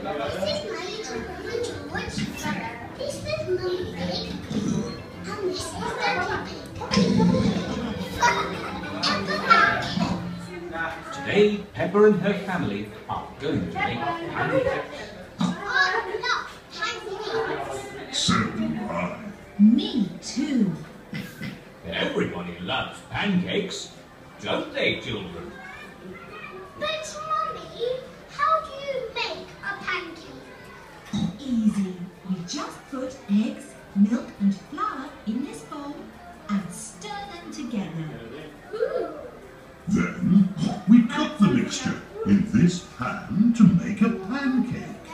This is Mummy Pig. And this is Daddy Pig. Today, Peppa and her family are going to make pancakes. I love pancakes. So do I. Me too. Everybody loves pancakes, don't they, children? But Mummy, how do you make a pancake? Easy. We just put eggs, milk and flour in this bowl and stir them together. Then we cook the mixture in this pan to make a pancake.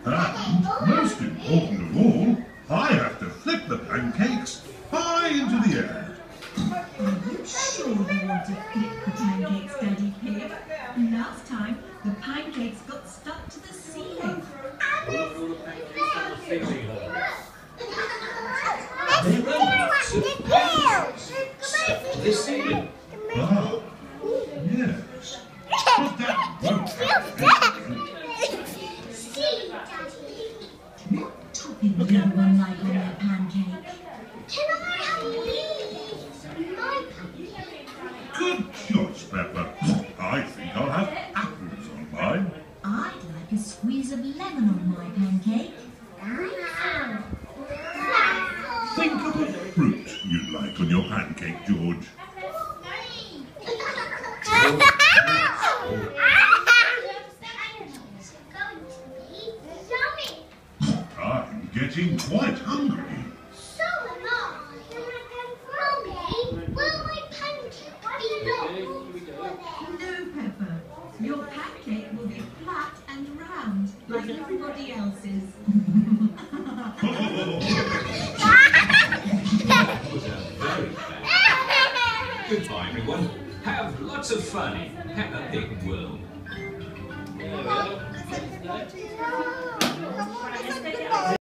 And most important of all, I have to flip the pancakes high into the air. Are you sure you want to flip the pancakes, Daddy Pig? Last time, the pancakes got stuck to the ceiling. There were lots of pancakes stuck to the ceiling. Ah, yes. But that won't happen. See, Daddy. What topping would everyone like on their pancake? Can I have these? My pancake. Good choice, Peppa. I think I'll have apples on mine. I'd like a squeeze of lemon on my pancake. Think of a fruit you'd like on your pancake, George. I'm getting quite hungry. So am I. Mummy, will my pancake be long? No, Peppa. Your pancake will be flat and round, like everybody else's. That was a very bad. Goodbye, everyone. Have lots of fun in Peppa Pig World.